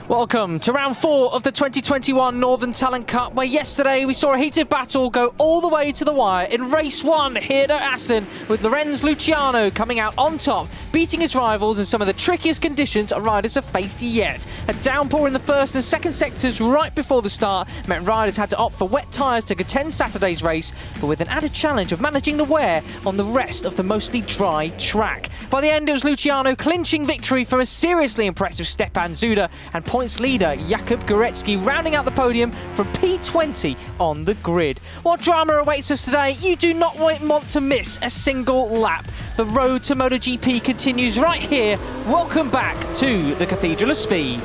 Welcome to round 4 of the 2021 Northern Talent Cup, where yesterday we saw a heated battle go all the way to the wire in race 1 here at Assen, with Lorenz Luciano coming out on top, beating his rivals in some of the trickiest conditions riders have faced yet. A downpour in the first and second sectors right before the start meant riders had to opt for wet tyres to contend Saturday's race, but with an added challenge of managing the wear on the rest of the mostly dry track. By the end, it was Luciano clinching victory for a seriously impressive Stepan Zuda, and points leader Jakub Goretzky rounding out the podium from P20 on the grid. What drama awaits us today? You do not want to miss a single lap. The road to MotoGP continues right here. Welcome back to the Cathedral of Speed.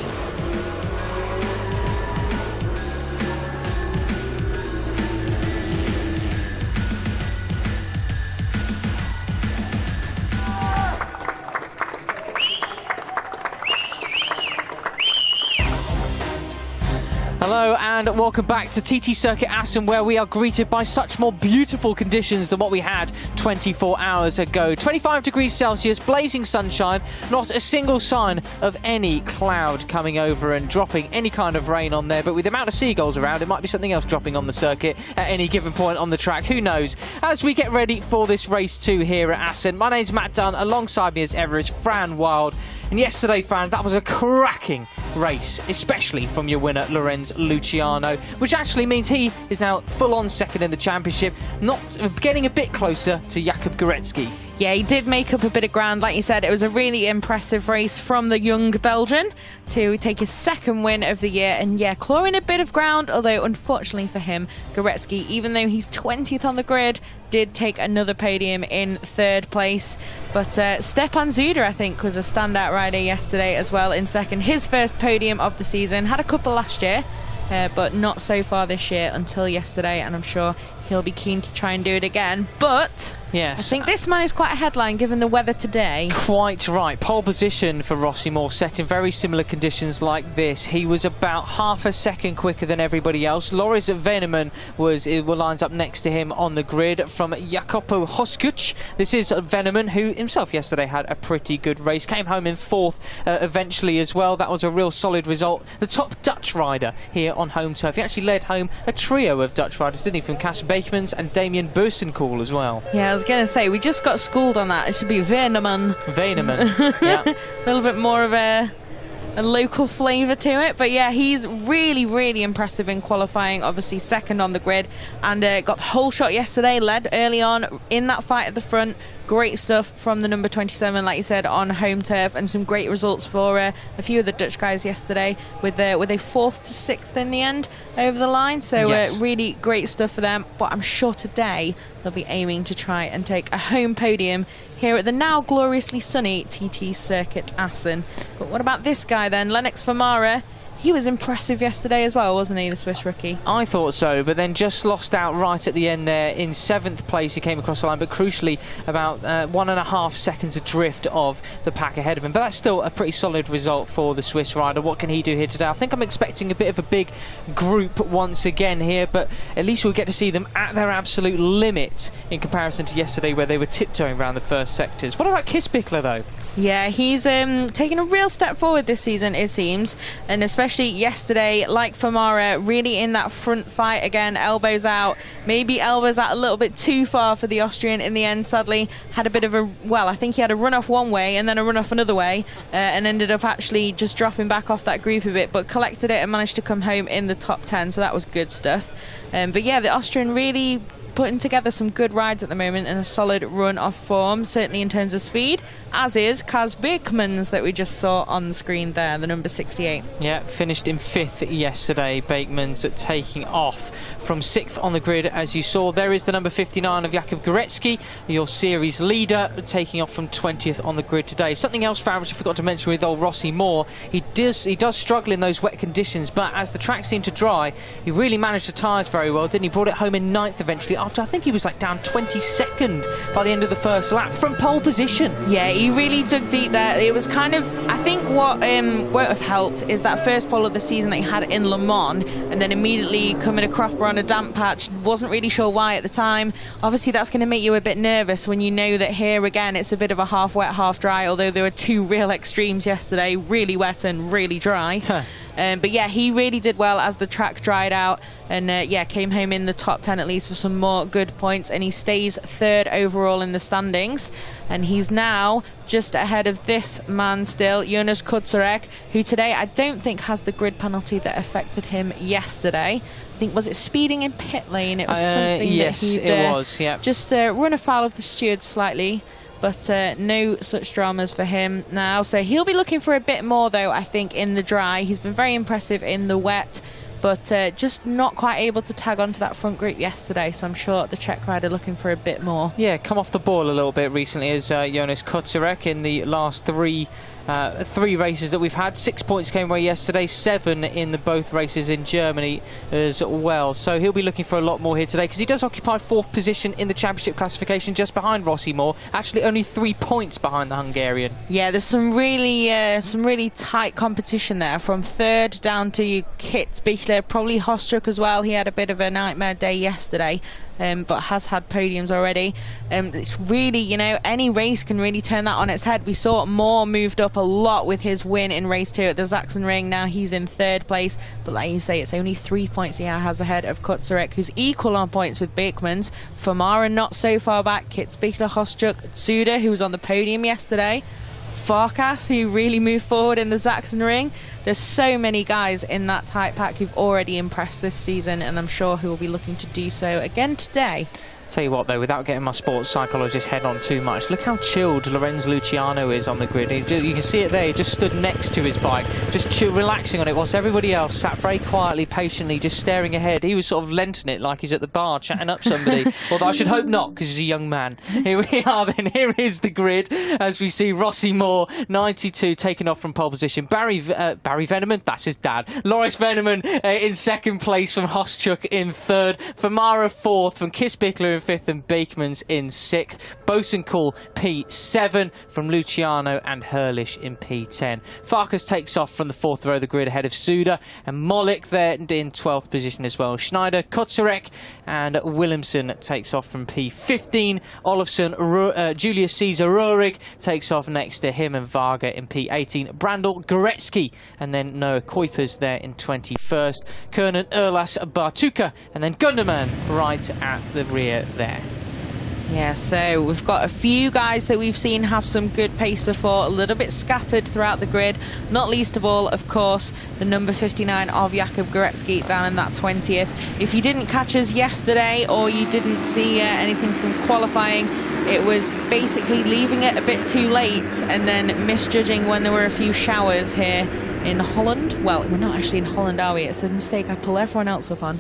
Hello and welcome back to TT Circuit Assen, where we are greeted by such more beautiful conditions than what we had 24 hours ago. 25 degrees Celsius, blazing sunshine, not a single sign of any cloud coming over and dropping any kind of rain on there. But with the amount of seagulls around, it might be something else dropping on the circuit at any given point on the track. Who knows? As we get ready for this race 2 here at Assen, my name's Matt Dunn. Alongside me as ever is Fran Wild. And yesterday, Fran, that was a cracking race, especially from your winner, Lorenz Luciano, which actually means he is now full-on second in the championship, not getting a bit closer to Jakub Goretzky. Yeah, he did make up a bit of ground. Like you said, it was a really impressive race from the young Belgian to take his second win of the year. And yeah, clawing a bit of ground, although unfortunately for him, Goretzky, even though he's 20th on the grid, did take another podium in 3rd place. But Stepan Zuda, I think, was a standout rider yesterday as well in second. His first podium of the season. Had a couple last year, but not so far this year until yesterday. And I'm sure he'll be keen to try and do it again. But yes, I think this man is quite a headline given the weather today. Quite right. Pole position for Rossi Moore, set in very similar conditions like this. He was about half a second quicker than everybody else. Loris Veneman lines up next to him on the grid from Jacopo Hoskuch. This is Veneman, who himself yesterday had a pretty good race. Came home in 4th eventually as well. That was a real solid result. The top Dutch rider here on home turf. He actually led home a trio of Dutch riders, didn't he? From Cas Beekmans and Damien Bursenkool as well. Yeah, I was going to say, we just got schooled on that. It should be Veneman. Veneman, yeah. A little bit more of a local flavour to it. But yeah, he's really, really impressive in qualifying. Obviously second on the grid, and got whole shot yesterday, led early on in that fight at the front. Great stuff from the number 27, like you said, on home turf, and some great results for a few of the Dutch guys yesterday with a 4th to 6th in the end over the line. So yes, really great stuff for them. But I'm sure today they'll be aiming to try and take a home podium here at the now gloriously sunny TT Circuit Assen. But what about this guy then, Lennox Famara? He was impressive yesterday as well, wasn't he, the Swiss rookie? I thought so, but then just lost out right at the end there. In 7th place, he came across the line, but crucially about 1.5 seconds adrift of the pack ahead of him. But that's still a pretty solid result for the Swiss rider. What can he do here today? I think I'm expecting a bit of a big group once again here, but at least we'll get to see them at their absolute limit in comparison to yesterday, where they were tiptoeing around the first sectors. What about Kispikler, though? Yeah, he's taken a real step forward this season, it seems, and especially yesterday, like Famara, really in that front fight again, elbows out, maybe elbows out a little bit too far for the Austrian in the end. Sadly, had a bit of I think he had a run off one way and then a run off another way, and ended up actually just dropping back off that group a bit, but collected it and managed to come home in the top 10, so that was good stuff. But yeah, the Austrian really putting together some good rides at the moment and a solid run of form, certainly in terms of speed, as is Cas Beekmans that we just saw on the screen there, the number 68. Yeah, finished in 5th yesterday. Beekmans taking off from 6th on the grid, as you saw. There is the number 59 of Jakub Goretzky, your series leader, taking off from 20th on the grid today. Something else, Fran, which I forgot to mention with old Rossi Moore, he does struggle in those wet conditions, but as the track seemed to dry, he really managed the tyres very well, didn't he? Brought it home in 9th eventually, after I think he was like down 22nd by the end of the first lap from pole position. Yeah, he really dug deep there. It was kind of, I think what won't have helped is that first pole of the season that he had in Le Mans, and then immediately coming a cropper on a damp patch. Wasn't really sure why at the time. Obviously that's going to make you a bit nervous when you know that here again it's a bit of a half wet, half dry, although there were two real extremes yesterday, really wet and really dry. But yeah, he really did well as the track dried out, and yeah, came home in the top 10 at least for some more good points, and he stays third overall in the standings, and he's now just ahead of this man still, Jonas Kucharek, who today I don't think has the grid penalty that affected him yesterday. I think, was it speeding in pit lane? It was something yes, that he'd it was, yeah. just run afoul of the steward slightly. But no such dramas for him now. So he'll be looking for a bit more, though, I think, in the dry. He's been very impressive in the wet, but just not quite able to tag onto that front group yesterday. So I'm sure the Czech rider looking for a bit more. Yeah, come off the ball a little bit recently as Jonas Kucharek in the last three races that we've had. 6 points came away yesterday, 7 in the both races in Germany as well. So he'll be looking for a lot more here today, because he does occupy 4th position in the championship classification, just behind Rossi Moore. Actually, only 3 points behind the Hungarian. Yeah, there's some really tight competition there, from 3rd down to Kit Bichler, probably Hostruck as well. He had a bit of a nightmare day yesterday. But has had podiums already. It's really, you know, any race can really turn that on its head. We saw Moore moved up a lot with his win in race 2 at the Sachsenring. Now he's in 3rd place, but like you say, it's only 3 points he has ahead of Kucharek, who's equal on points with Beekmans. Famara not so far back. Kitzbichler, Hostruck, Zuda, who was on the podium yesterday. Farkas, who really moved forward in the Sachsenring. There's so many guys in that tight pack who've already impressed this season, and I'm sure who will be looking to do so again today. Tell you what, though, without getting my sports psychologist head on too much, look how chilled Lorenzo Luciano is on the grid. You can see it there. He just stood next to his bike, just chill, relaxing on it, whilst everybody else sat very quietly, patiently, just staring ahead. He was sort of lenting it like he's at the bar chatting up somebody. Although I should hope not, because he's a young man. Here we are then. Here is the grid as we see Rossi Moore, 92, taking off from pole position. Barry Veneman, that's his dad. Loris Veneman in 2nd place from Hostruck in 3rd. Famara 4th from Kitzbichler in 5th, and Beekmans in 6th. Bosenkool P7 from Luciano, and Herlish in P10. Farkas takes off from the 4th row of the grid ahead of Suda, and Molik there in 12th position as well. Schneider, Kucharek, and Williamson takes off from P15. Olofsson, Julius Caesar Rurik takes off next to him, and Varga in P18. Brandl, Goretzky, and then Noah Kuipers there in 21st. Kernan, Erlas, Bartuka, and then Gunderman right at the rear there. Yeah, so we've got a few guys that we've seen have some good pace before, a little bit scattered throughout the grid, not least of all, of course, the number 59 of Jakub Goretzky down in that 20th. If you didn't catch us yesterday, or you didn't see anything from qualifying, it was basically leaving it a bit too late and then misjudging when there were a few showers here in Holland. Well, we're not actually in Holland, are we? It's a mistake I pull everyone else up on.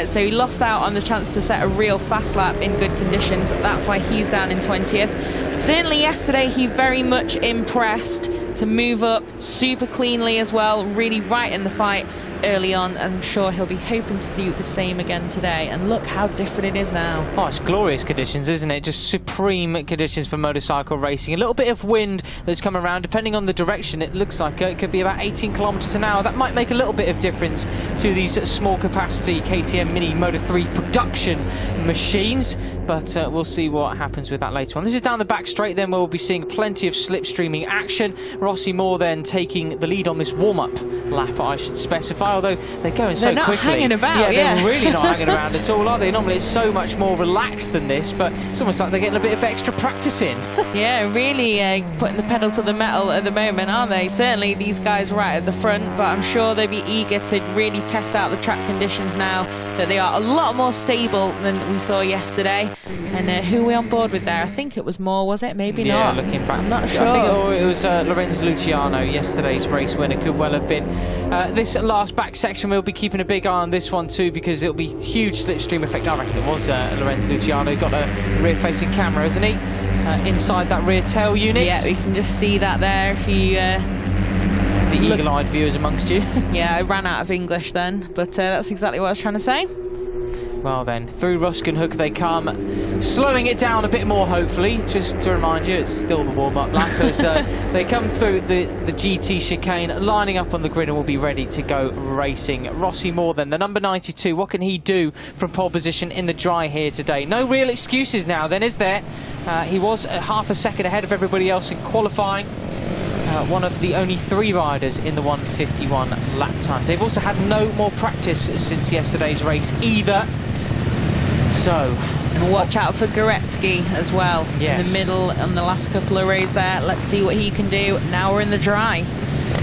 So he lost out on the chance to set a real fast lap in good conditions. That's why he's down in 20th. Certainly yesterday he very much impressed to move up super cleanly as well, really right in the fight early on. I'm sure he'll be hoping to do the same again today, and look how different it is now. Oh, it's glorious conditions, isn't it? Just supreme conditions for motorcycle racing. A little bit of wind that's come around, depending on the direction. It looks like it could be about 18 kilometers an hour. That might make a little bit of difference to these small capacity KTM Mini Moto 3 production machines, but we'll see what happens with that later on. This is down the back straight then, where we'll be seeing plenty of slipstreaming action. Rossi Moore then taking the lead on this warm-up lap, I should specify, although they're going so quickly. They're not hanging about, yeah. They're really not hanging around at all, are they? Normally it's so much more relaxed than this, but it's almost like they're getting a bit of extra practice in. Yeah, really putting the pedal to the metal at the moment, aren't they? Certainly these guys right at the front, but I'm sure they'll be eager to really test out the track conditions now that they are a lot more stable than we saw yesterday. And who are we on board with there? I think it was Moore, was it? Maybe not. Yeah, looking back. I'm not sure. I think it was Lorenzo Luciano, yesterday's race winner. Could well have been. This last back section, we'll be keeping a big eye on this one too, because it'll be huge slipstream effect. I reckon it was Lorenzo Luciano. Got a rear-facing camera, hasn't he? Inside that rear tail unit. Yeah, we can just see that there if you... the eagle-eyed viewers amongst you. Yeah, I ran out of English then, but that's exactly what I was trying to say. Well then, through Ruskenhoek they come, slowing it down a bit more hopefully, just to remind you, it's still the warm-up lap as they come through the GT chicane, lining up on the grid and will be ready to go racing. Rossi Moore then, the number 92, what can he do from pole position in the dry here today? No real excuses now then, is there? He was half a second ahead of everybody else in qualifying. one of the only 3 riders in the 151 lap times. They've also had no more practice since yesterday's race either. So, and watch out for Goretzky as well. Yes. In the middle on the last couple of rows there. Let's see what he can do. Now we're in the dry.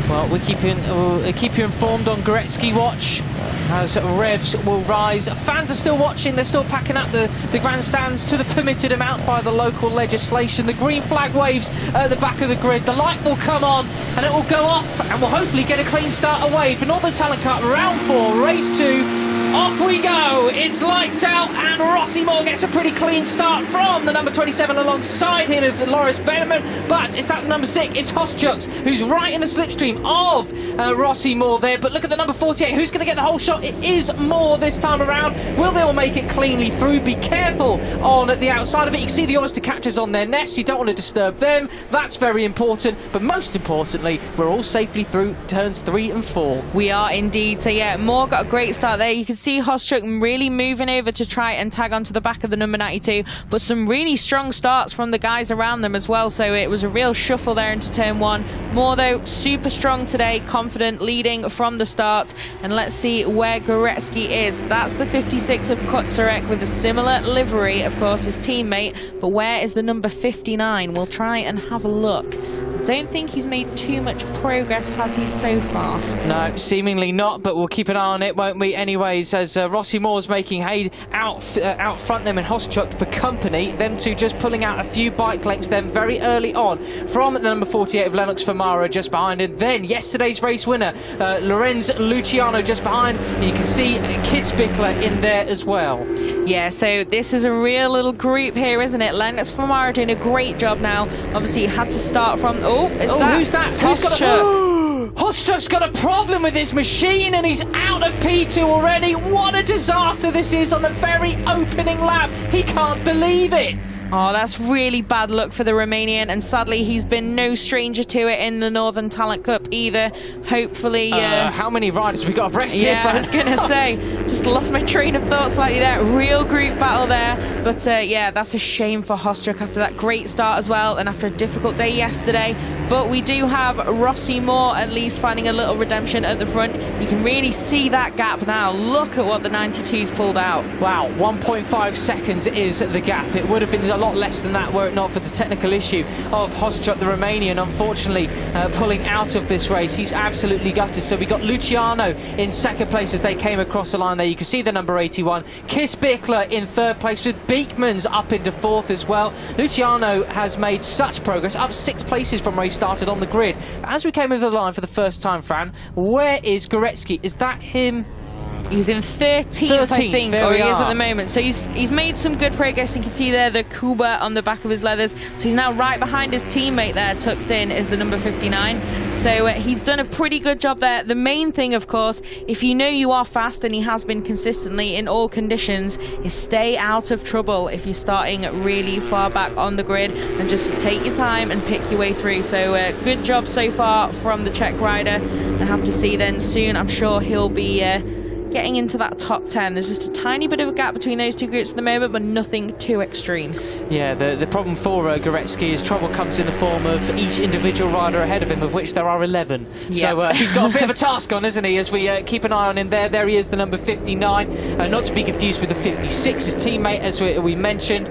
Well, we'll keep you informed on Goretzky watch as revs will rise. Fans are still watching. They're still packing up the grandstands to the permitted amount by the local legislation. The green flag waves at the back of the grid. The light will come on and it will go off, and we'll hopefully get a clean start away for Northern Talent Cup round 4, race 2. Off we go, it's lights out, and Rossi Moore gets a pretty clean start from the number 27 alongside him of Loris Benneman, but it's that number 6, it's Hoschucks, who's right in the slipstream of Rossi Moore there. But look at the number 48, who's going to get the whole shot? It is Moore this time around. Will they all make it cleanly through? Be careful on the outside of it. You can see the oyster catchers on their nests, you don't want to disturb them, that's very important. But most importantly, we're all safely through turns 3 and 4. We are indeed. So yeah, Moore got a great start there. You can see Hoschuck really moving over to try and tag onto the back of the number 92, but some really strong starts from the guys around them as well, so it was a real shuffle there into turn 1. Moore though, super strong today, confident, leading from the start. And let's see where Goretzky is. That's the 56 of Kotzarek with a similar livery, of course, his teammate, but where is the number 59? We'll try and have a look. Don't think he's made too much progress, has he, so far? No, seemingly not, but we'll keep an eye on it, won't we? Anyways, as Rossi Moore's making hay out front them and Hoschuck for company, them two just pulling out a few bike lengths then very early on from the number 48 of Lennox Famara just behind him. Then yesterday's race winner, Lorenz Luciano just behind. And you can see Kitzbichler in there as well. Yeah, so this is a real little group here, isn't it? Lennox Famara doing a great job now. Obviously, he had to start from... Who's that? Hoschuck. Hoschuck's got a problem with his machine and he's out of P2 already. What a disaster this is on the very opening lap. He can't believe it. Oh, that's really bad luck for the Romanian, and sadly he's been no stranger to it in the Northern Talent Cup either. Hopefully... how many riders we got abreast here? Yeah, I was going to say, just lost my train of thought slightly there. Real group battle there, but yeah, that's a shame for Hoschuck after that great start as well, and after a difficult day yesterday. But we do have Rossi Moore at least finding a little redemption at the front. You can really see that gap now. Look at what the 92's pulled out. Wow, 1.5 seconds is the gap. It would have been a lot less than that were it not for the technical issue of Hoschuck, the Romanian, unfortunately pulling out of this race. He's absolutely gutted. So we got Luciano in second place as they came across the line there. You can see the number 81. Kitzbichler in third place with Beekmans up into fourth as well. Luciano has made such progress, up 6 places from race started on the grid. As we came over the line for the first time, Fran, where is Goretzky? Is that him? He's in 13th, I think, or he is at the moment. So he's made some good progress. You can see there the Kuba on the back of his leathers. So he's now right behind his teammate there, tucked in, is the number 59. So he's done a pretty good job there. The main thing, of course, if you know you are fast, and he has been consistently in all conditions, is stay out of trouble if you're starting really far back on the grid, and just take your time and pick your way through. So good job so far from the Czech rider. And have to see then soon, I'm sure he'll be getting into that top 10. There's just a tiny bit of a gap between those two groups at the moment, but nothing too extreme. Yeah, the problem for Goretzky is trouble comes in the form of each individual rider ahead of him, of which there are 11. Yep. So he's got a bit of a task on, isn't he, as we keep an eye on him there. There he is, the number 59. Not to be confused with the 56, his teammate, as we mentioned,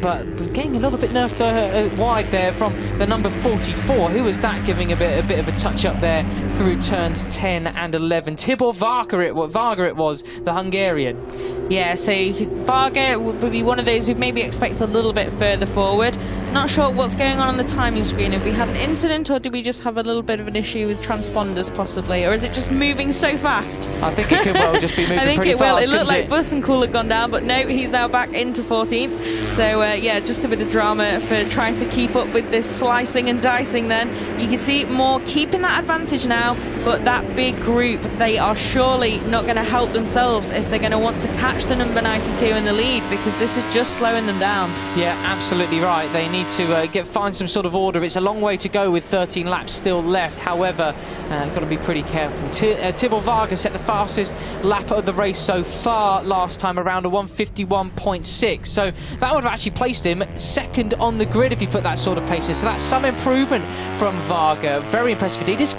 but getting a little bit nerfed wide there from the number 44. Who was that, giving a bit of a touch up there through turns 10 and 11? Tibor Varga it was, the Hungarian. Yeah, so Varga would be one of those who'd maybe expect a little bit further forward. Not sure what's going on the timing screen. Have we had an incident, or do we just have a little bit of an issue with transponders possibly, or is it just moving so fast? I think it could well just be moving pretty fast. I think it will. It looked like Bussenkool had gone down, but no, he's now back into 14th. So yeah, just a bit of drama for trying to keep up with this slicing and dicing then. You can see Moore keeping that advantage now, but that big group, they are surely not going to help themselves if they're going to want to catch the number 92 in the lead, because this is just slowing them down. Yeah, absolutely right. They need need to find some sort of order. It's a long way to go with 13 laps still left. However, got to be pretty careful. Tibor Varga set the fastest lap of the race so far last time around, a 151.6. So that would have actually placed him second on the grid if he put that sort of pace in. So that's some improvement from Varga. Very impressive indeed. His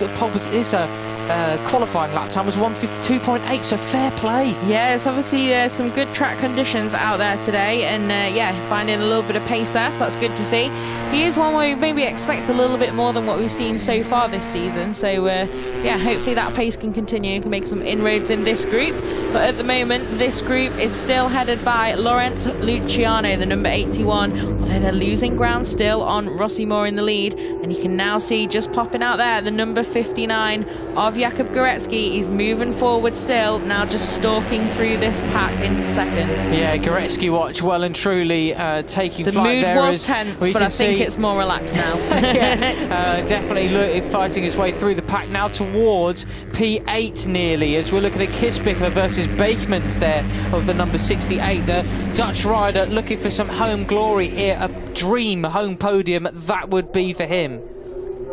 qualifying lap time was 152.8, so fair play. Yeah, it's obviously some good track conditions out there today, and yeah, finding a little bit of pace there, so that's good to see. He is one where we maybe expect a little bit more than what we've seen so far this season, so yeah, hopefully that pace can continue and can make some inroads in this group. But at the moment, this group is still headed by Lorenzo Luciano, the number 81, although they're losing ground still on Rossi Moore in the lead, and you can now see just popping out there the number 59 of Jakub Goretzky. He's moving forward still, now just stalking through this pack in second. Yeah, Goretzky watch well and truly taking flight there. The mood was tense, but I think it's more relaxed now. Yeah, definitely fighting his way through the pack now towards P8 nearly, as we're looking at Kitzbühel versus Bakemans there of the number 68. The Dutch rider looking for some home glory here, a dream home podium that would be for him.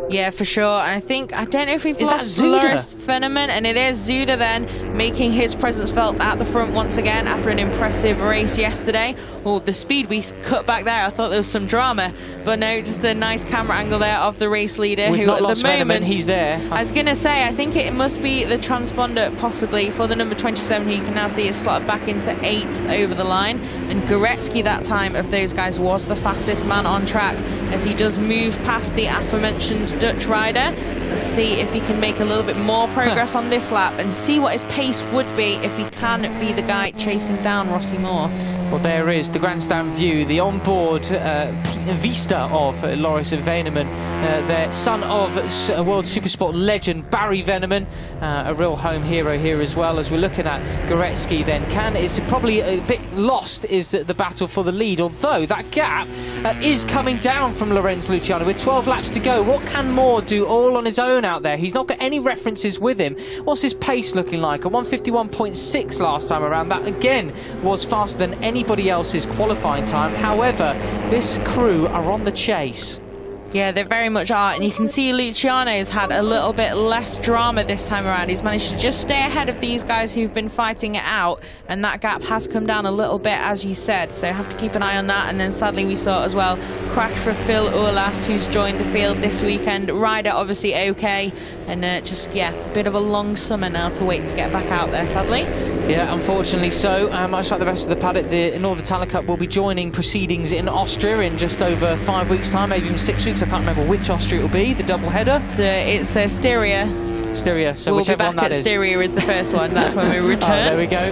Yeah, for sure. I don't know if we've lost Zuda? Loris Veneman, and it is Zuda then making his presence felt at the front once again after an impressive race yesterday. Oh, the speed we cut back there, I thought there was some drama, but no, just a nice camera angle there of the race leader. We've who not at lost the moment, Veneman, he's there. I was going to say, I think it must be the transponder possibly for the number 27, who you can now see is slotted back into 8th over the line, and Goretzky that time of those guys was the fastest man on track as he does move past the aforementioned Dutch rider. Let's see if he can make a little bit more progress on this lap and see what his pace would be if he can be the guy chasing down Rossi Moore. Well, there is the grandstand view, the onboard vista of Loris Veneman, the son of World Supersport legend Barry Veneman, a real home hero here as well. As we're looking at Goretzky then, is probably a bit lost is the battle for the lead, although that gap is coming down from Lorenzo Luciano with 12 laps to go. What can Moore do all on his own out there? He's not got any references with him. What's his pace looking like? A 151.6 last time around. That again was faster than anybody else's qualifying time. However, this crew are on the chase. Yeah, they very much are, and you can see Luciano's had a little bit less drama this time around. He's managed to just stay ahead of these guys who've been fighting it out, and that gap has come down a little bit, as you said, so have to keep an eye on that. And then sadly we saw as well crash for Phil Urlas, who's joined the field this weekend. Rider obviously okay, and just, yeah, a bit of a long summer now to wait to get back out there, sadly. Yeah, unfortunately so. Much like the rest of the paddock, the Northern Talent Cup will be joining proceedings in Austria in just over 5 weeks' time, maybe even 6 weeks. I can't remember which Austria it will be, the double header. It's Styria. Styria, so we'll whichever be one back that at is. Styria is the first one. That's when we return. Oh, there we go.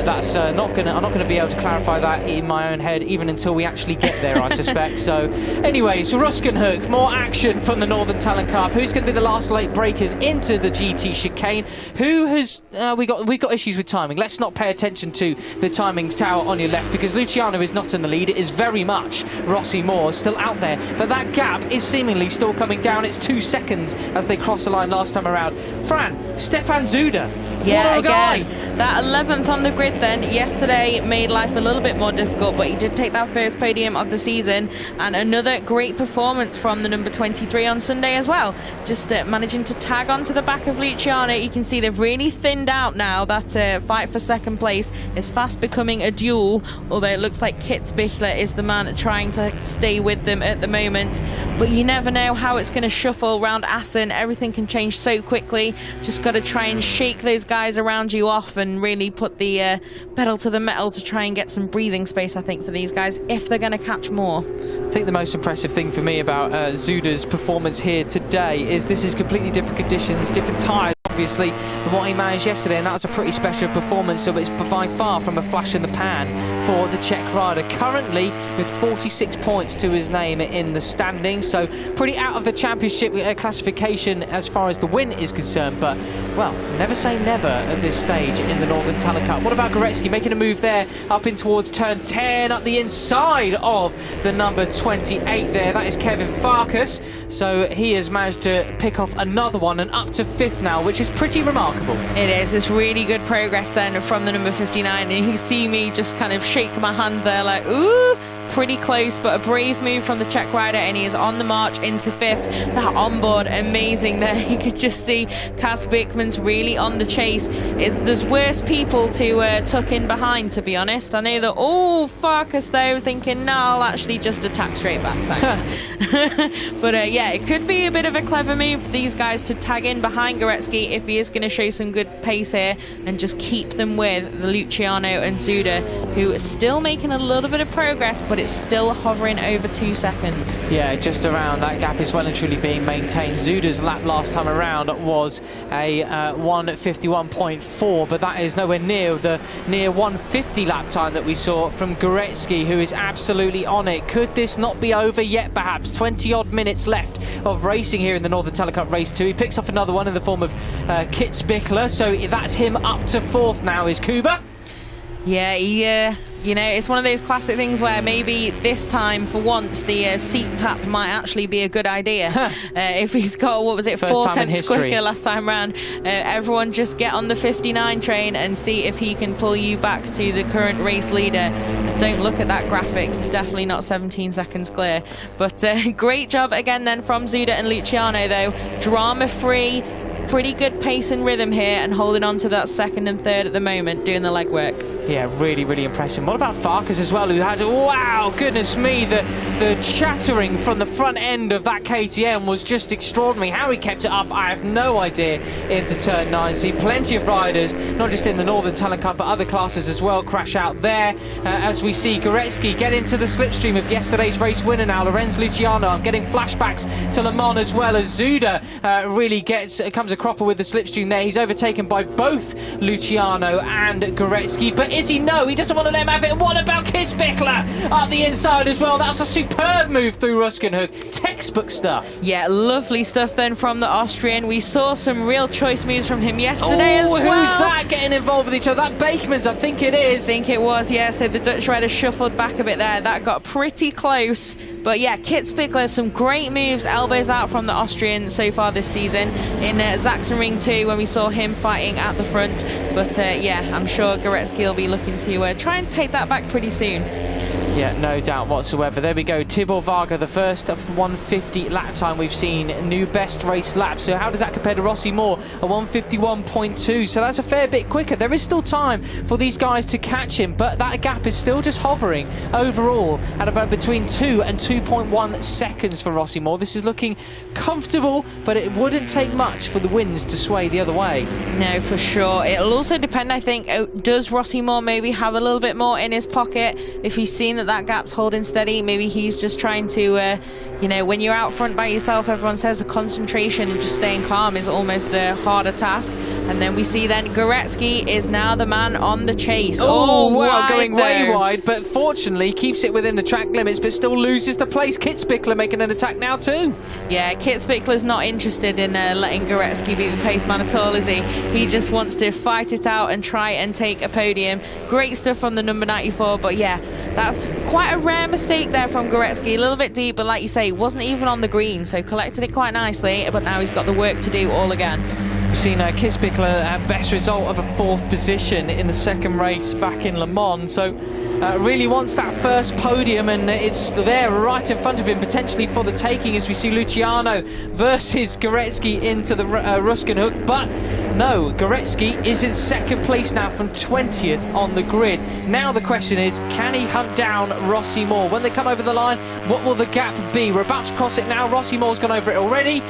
That's I'm not gonna be able to clarify that in my own head even until we actually get there, I suspect. So, anyways, Ruskenhoek, more action from the Northern Talent Cup. Who's going to be the last late breakers into the GT chicane? Who has we got issues with timing? Let's not pay attention to the timing tower on your left because Luciano is not in the lead. It is very much Rossi Moore still out there, but that gap is seemingly still coming down. It's 2 seconds as they cross the line last time around. Fran, Stefan Zuda. Yeah, again, that 11th on the grid then yesterday made life a little bit more difficult, but he did take that first podium of the season, and another great performance from the number 23 on Sunday as well. Just managing to tag onto the back of Luciano. You can see they've really thinned out now. That fight for second place is fast becoming a duel, although it looks like Kitzbühel is the man trying to stay with them at the moment. But you never know how it's going to shuffle around Assen. Everything can change so quickly. Just got to try and shake those guys around you off and really put the pedal to the metal to try and get some breathing space, I think, for these guys if they're going to catch more. I think the most impressive thing for me about Zuda's performance here today is this is completely different conditions, different tyres obviously than what he managed yesterday, and that was a pretty special performance, so it's by far from a flash in the pan for the Czech rider, currently with 46 points to his name in the standings, so pretty out of the championship classification as far as the win is concerned, but well, never say never at this stage in the Northern Talent Cup. What about Goretzky making a move there up in towards turn 10 up the inside of the number 28 there? That is Kevin Farkas, so he has managed to pick off another one and up to 5th now, which is pretty remarkable. It is. It's really good progress then from the number 59, and you see me just kind of shake my hand there like, ooh, pretty close, but a brave move from the Czech rider, and he is on the march into 5th. That onboard, amazing there. You could just see Cas Bickman's really on the chase. There's worse people to tuck in behind, to be honest. I know that, oh, Farkas though, thinking, no, I'll actually just attack straight back, thanks. But yeah, it could be a bit of a clever move for these guys to tag in behind Goretzky if he is going to show some good pace here and just keep them with Luciano and Zuda, who is still making a little bit of progress, but it's still hovering over 2 seconds. Yeah, just around. That gap is well and truly being maintained. Zuda's lap last time around was a 1:51.4, but that is nowhere near the near 1:50 lap time that we saw from Goretzky, who is absolutely on it. Could this not be over yet, perhaps? 20 odd minutes left of racing here in the Northern Telecup Race 2. He picks off another one in the form of Kitzbichler, so that's him up to 4th now, is Kuba. Yeah, you know, it's one of those classic things where maybe this time, for once, the seat tap might actually be a good idea. If he's got, what was it, 4/10 quicker last time round, everyone just get on the 59 train and see if he can pull you back to the current race leader. Don't look at that graphic. It's definitely not 17 seconds clear. But great job again then from Zuda and Luciano, though. Drama-free. Pretty good pace and rhythm here, and holding on to that 2nd and 3rd at the moment, doing the legwork. Yeah, really, really impressive. What about Farkas as well, who had, wow, goodness me, the chattering from the front end of that KTM was just extraordinary. How he kept it up, I have no idea, into turn 9. See plenty of riders, not just in the Northern Telecup, but other classes as well, crash out there. As we see Goretzky get into the slipstream of yesterday's race winner now, Lorenz Luciano. I'm getting flashbacks to Le Mans as well, as Zuda really comes a cropper with the slipstream there. He's overtaken by both Luciano and Goretzky, but is he? No, he doesn't want to let him have it. What about Kitzbichler up the inside as well? That was a superb move through Ruskenhoek. Textbook stuff. Yeah, lovely stuff then from the Austrian. We saw some real choice moves from him yesterday as well. Who's that getting involved with each other? That Bakemans, I think it is. I think it was, yeah. So the Dutch rider shuffled back a bit there. That got pretty close. But yeah, Kitzbichler, some great moves, elbows out from the Austrian so far this season. In Sachsenring 2, when we saw him fighting at the front. But yeah, I'm sure Goretzky will be looking to try and take that back pretty soon. Yeah, no doubt whatsoever. There we go. Tibor Varga, the first of 150 lap time we've seen. New best race lap. So how does that compare to Rossi Moore? A 1:51.2. So that's a fair bit quicker. There is still time for these guys to catch him, but that gap is still just hovering overall at about between 2 and 2.1 seconds for Rossi Moore. This is looking comfortable, but it wouldn't take much for the winds to sway the other way. No, for sure. It'll also depend, I think, does Rossi Moore maybe have a little bit more in his pocket? If he's seen that gap's holding steady, maybe he's just trying to, you know, when you're out front by yourself, everyone says the concentration and just staying calm is almost the harder task. And then we see then Goretzky is now the man on the chase. Oh, wow, going way wide, but fortunately keeps it within the track limits, but still loses the place. Kitzbichler making an attack now too. Yeah, Kitzbichler's not interested in letting Goretzky be the pace man at all, is he? He just wants to fight it out and try and take a podium. Great stuff from the number 94, but yeah, that's quite a rare mistake there from Goretzky. A little bit deep, but like you say, wasn't even on the green, so collected it quite nicely, but now he's got the work to do all again. We've seen Kitzbichler best result of a 4th position in the 2nd race back in Le Mans, so really wants that first podium, and it's there right in front of him, potentially for the taking, as we see Luciano versus Goretzky into the Ruskenhoek. But no, Goretzky is in 2nd place now from 20th on the grid. Now the question is, can he hunt down Rossi Moore? When they come over the line, what will the gap be? We're about to cross it now. Rossi Moore's gone over it already.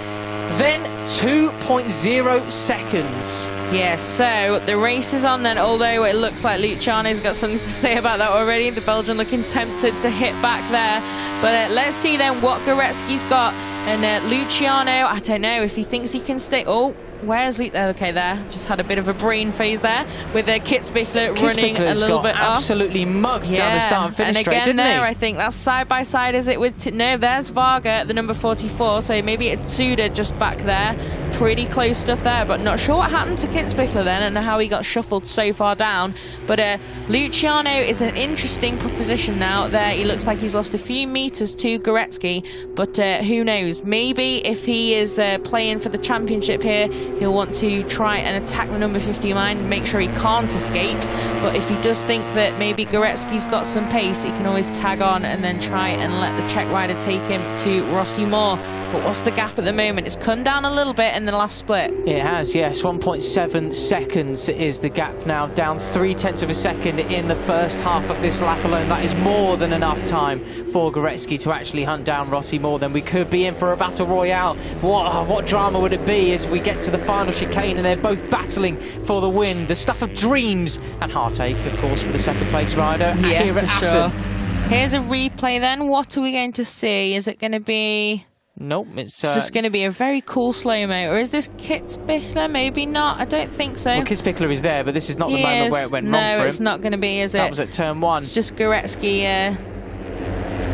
Then 2.0 seconds. Yeah, so the race is on then, although it looks like Luciano's got something to say about that already. The Belgian looking tempted to hit back there. But let's see then what Goretzky's got. And Luciano, I don't know if he thinks he can stay. Oh, where's okay, there. Just had a bit of a brain phase there with Kitzbichler running a little bit off. Absolutely mugged down the start and finish straight, didn't he? I think that's side by side, is it? With no, there's Varga at the number 44, so maybe it's Zuda just back there. Pretty close stuff there, but not sure what happened to Kitzbichler then and how he got shuffled so far down. But Luciano is an interesting proposition now. There, he looks like he's lost a few meters to Goretzky, but who knows? Maybe if he is playing for the championship here, he'll want to try and attack the number 50 line, make sure he can't escape. But if he does think that maybe Goretzky's got some pace, he can always tag on and then try and let the Czech rider take him to Rossi Moore. But what's the gap at the moment? It's come down a little bit in the last split. It has, yes. 1.7 seconds is the gap now, down 0.3 of a second in the first half of this lap alone. That is more than enough time for Goretzky to actually hunt down Rossi Moore. Then we could be in for a battle royale. What drama would it be as we get to the final chicane and they're both battling for the win? The stuff of dreams and heartache, of course, for the second place rider here at Assen. Sure. Here's a replay then. What are we going to see? Is it going to be... Nope, it's just going to be a very cool slow-mo. Or is this Kitzbichler? Maybe not. I don't think so. Well, Kitzbichler is there, but this is not the moment where it went wrong for him. No, it's not going to be, is it? That was at turn 1. It's just Goretzky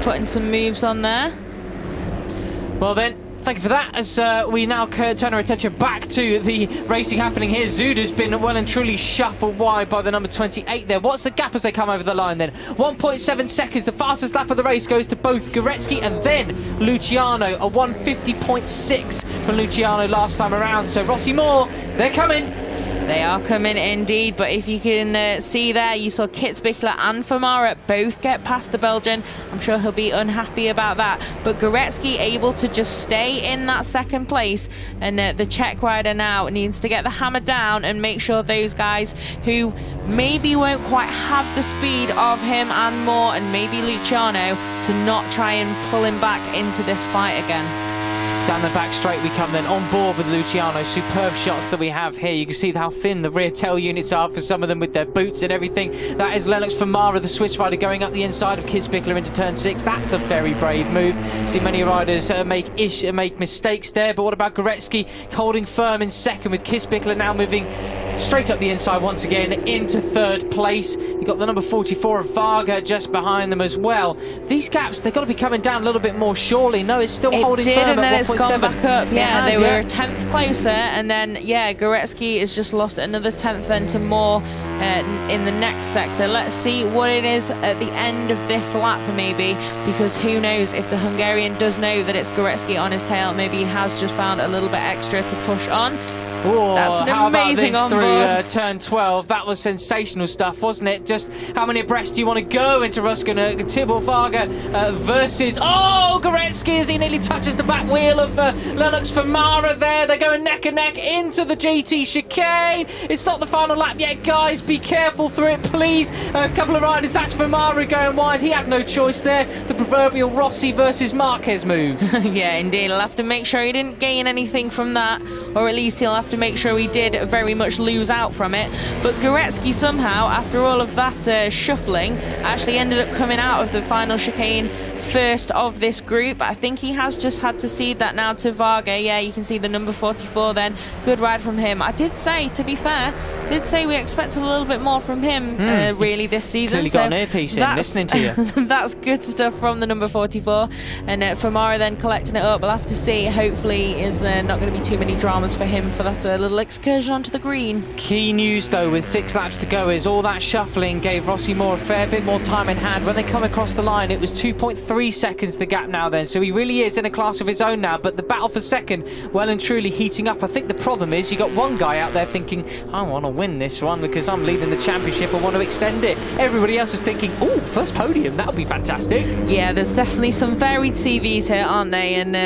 putting some moves on there. Well then, thank you for that, as we now turn our attention back to the racing happening here. Zuda's been well and truly shuffled wide by the number 28 there. What's the gap as they come over the line then? 1.7 seconds. The fastest lap of the race goes to both Goretzky and then Luciano. A 150.6 from Luciano last time around. So Rossi Moore, they're coming. They are coming indeed, but if you can see there, you saw Kitzbichler and Famara both get past the Belgian. I'm sure he'll be unhappy about that. But Goretzky able to just stay in that second place, and the Czech rider now needs to get the hammer down and make sure those guys who maybe won't quite have the speed of him and Moore and maybe Luciano to not try and pull him back into this fight again. Down the back straight we come then, on board with Luciano. Superb shots that we have here. You can see how thin the rear tail units are for some of them with their boots and everything. That is Lennox Famara, the Swiss rider, going up the inside of Kitzbichler into turn 6. That's a very brave move. See many riders make mistakes there, but what about Goretzky holding firm in second, with Kitzbichler now moving straight up the inside once again into third place. You've got the number 44 of Varga just behind them as well. These gaps, they've got to be coming down a little bit more surely. No, it's still holding firm and then at it's gone back up. Yeah, they were a 10th closer, and then Goretzky has just lost another 10th then to Moore in the next sector. Let's see what it is at the end of this lap maybe, because who knows if the Hungarian does know that it's Goretzky on his tail. Maybe he has just found a little bit extra to push on. Oh, that's an how amazing about this onboard. through turn 12? That was sensational stuff, wasn't it? Just how many abreast do you want to go into Ruskin? Thibaut Varga versus... Oh, Goretzky, as he nearly touches the back wheel of Lennox Famara there. They're going neck and neck into the GT chicane. It's not the final lap yet, guys. Be careful through it, please. A couple of riders. That's Famara going wide. He had no choice there. The proverbial Rossi versus Marquez move. Yeah, indeed. He'll have to make sure he didn't gain anything from that, or at least he'll have to make sure he did very much lose out from it. But Goretzky somehow, after all of that shuffling, actually ended up coming out of the final chicane first of this group. I think he has just had to cede that now to Varga. Yeah, you can see the number 44 then. Good ride from him. I did say, to be fair, we expected a little bit more from him really this season. Clearly got an earpiece in, listening to you. That's good stuff from the number 44. And Famara then collecting it up. We'll have to see. Hopefully is not going to be too many dramas for him for that little excursion onto the green. Key news though, with 6 laps to go, is all that shuffling gave Rossi Moore a fair bit more time in hand. When they come across the line, it was 2.3 seconds the gap now then, so he really is in a class of his own now. But the battle for second well and truly heating up. I think the problem is you got one guy out there thinking, I want to win this one because I'm leading the championship, I want to extend it. Everybody else is thinking, oh, first podium, that'll be fantastic. Yeah, there's definitely some varied CVs here, aren't they? And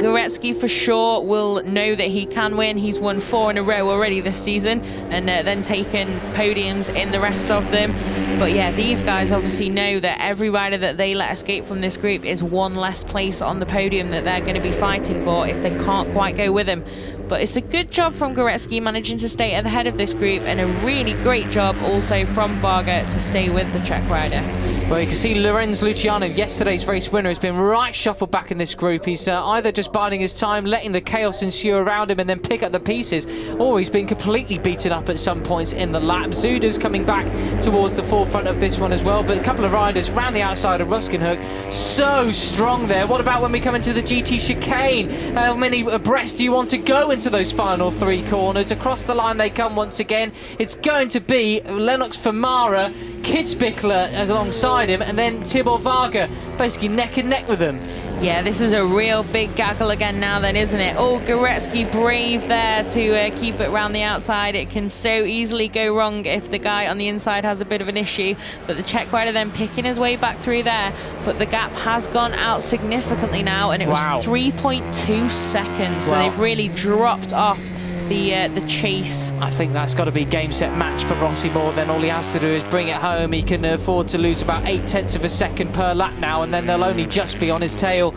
Goretzky for sure will know that he can win. He's won 4 in a row already this season, and then taken podiums in the rest of them. But yeah, these guys obviously know that every rider that they let escape from this group is one less place on the podium that they're going to be fighting for if they can't quite go with him. But it's a good job from Goretzky managing to stay at the head of this group, and a really great job also from Varga to stay with the Czech rider. Well, you can see Lorenz Luciano, yesterday's race winner, has been right shuffled back in this group. He's either just biding his time, letting the chaos ensue around him and then pick up the pieces, or he's been completely beaten up at some points in the lap. Zuda's coming back towards the forefront of this one as well, but a couple of riders round the outside of Ruskenhoek, so strong there. What about when we come into the GT chicane? How many abreast do you want to go into those final 3 corners? Across the line they come once again. It's going to be Lennox Famara, Kitzbichler alongside beside him, and then Tibor Varga basically neck and neck with him. Yeah, this is a real big gaggle again now then, isn't it? Oh, Goretzky brave there to keep it round the outside. It can so easily go wrong if the guy on the inside has a bit of an issue, but the Czech rider then picking his way back through there, but the gap has gone out significantly now, and it was 3.2 seconds, so they've really dropped off the chase. I think that's got to be game, set, match for Rossi Moore. Then all he has to do is bring it home. He can afford to lose about 0.8 of a second per lap now, and then they'll only just be on his tail.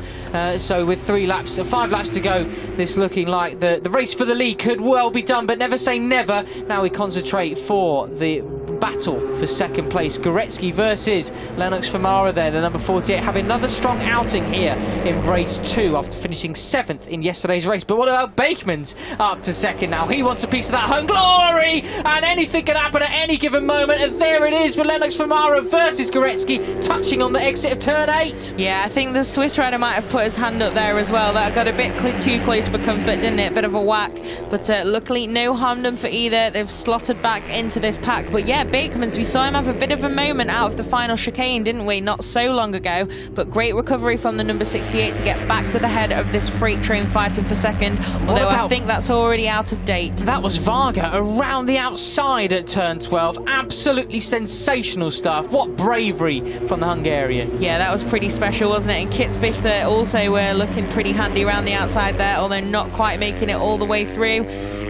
So with 5 laps to go, this looking like the race for the lead could well be done, but never say never. Now we concentrate for the battle for second place. Goretzky versus Lennox Famara there, the number 48, having another strong outing here in race 2 after finishing 7th in yesterday's race. But what about Bakeman's up to second now? He wants a piece of that home glory, and anything can happen at any given moment, and there it is for Lennox Famara versus Goretzky, touching on the exit of turn 8. Yeah, I think the Swiss rider might have put his hand up there as well. That got a bit too close for comfort, didn't it? Bit of a whack, but luckily no harm done for either. They've slotted back into this pack. But yeah, Bakeman's, we saw him have a bit of a moment out of the final chicane, didn't we? Not so long ago, but great recovery from the number 68 to get back to the head of this freight train fighting for second, although I think that's already out of date. That was Varga around the outside at turn 12. Absolutely sensational stuff. What bravery from the Hungarian. Yeah, that was pretty special, wasn't it? And Kitzbichler also were looking pretty handy around the outside there, although not quite making it all the way through.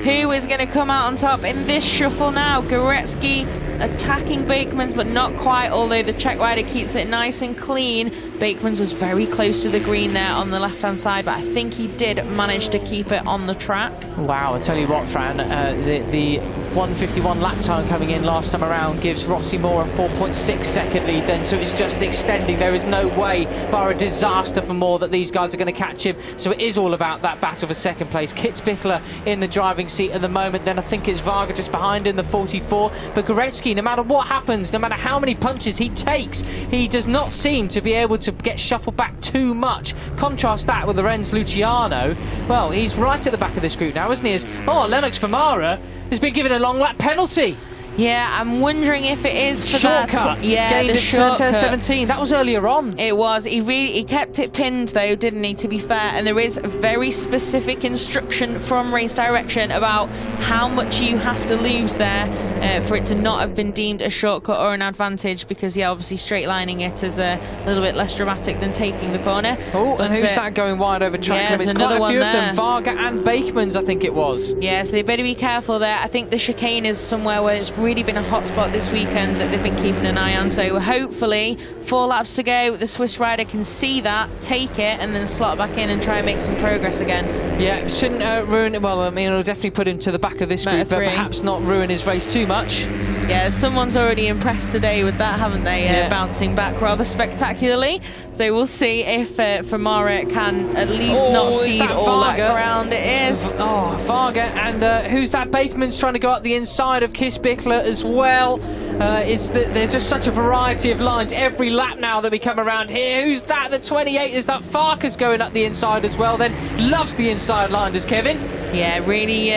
Who is going to come out on top in this shuffle now? Goretzky attacking Bakeman's, but not quite, although the Czech rider keeps it nice and clean. Bakeman's was very close to the green there on the left-hand side, but I think he did manage to keep it on the track. Wow, I tell you what, Fran, the 1:51 lap time coming in last time around gives Rossi Moore a 4.6 second lead then, so it's just extending. There is no way, bar a disaster for Moore, that these guys are going to catch him, so it is all about that battle for second place. Kitzbichler in the driving seat at the moment, then I think it's Varga just behind in the 44, but Goretzky, no matter what happens, no matter how many punches he takes, he does not seem to be able to get shuffled back too much. Contrast that with Lorenz Luciano. Well, he's right at the back of this group now, isn't he? Lennox Famara has been given a long lap penalty. Yeah, I'm wondering if it is for shortcut. That. Yeah, gained the at shortcut. turn 17. That was earlier on. It was. He kept it pinned though, didn't he, to be fair? And there is very specific instruction from Race Direction about how much you have to lose there for it to not have been deemed a shortcut or an advantage, because yeah, obviously straight lining it is a little bit less dramatic than taking the corner. Oh, and who's that going wide over track limits? Quite a few of them. Varga and Bakeman's, I think it was. Yeah, so they better be careful there. I think the chicane is somewhere where it's really been a hot spot this weekend that they've been keeping an eye on, so hopefully 4 laps to go, the Swiss rider can see that, take it, and then slot back in and try and make some progress again. Yeah, shouldn't ruin it. Well, I mean, it'll definitely put him to the back of this group, but perhaps not ruin his race too much. Yeah, someone's already impressed today with that, haven't they? Bouncing back rather spectacularly. So we'll see if Famara can at least not cede all that ground. It is. Oh, Varga, and who's that? Bakeman's trying to go up the inside of Kitzbichler as well. There's just such a variety of lines every lap now that we come around here. Who's that? The 28 is that Farkas going up the inside as well. Then loves the inside line, does Kevin? Yeah, really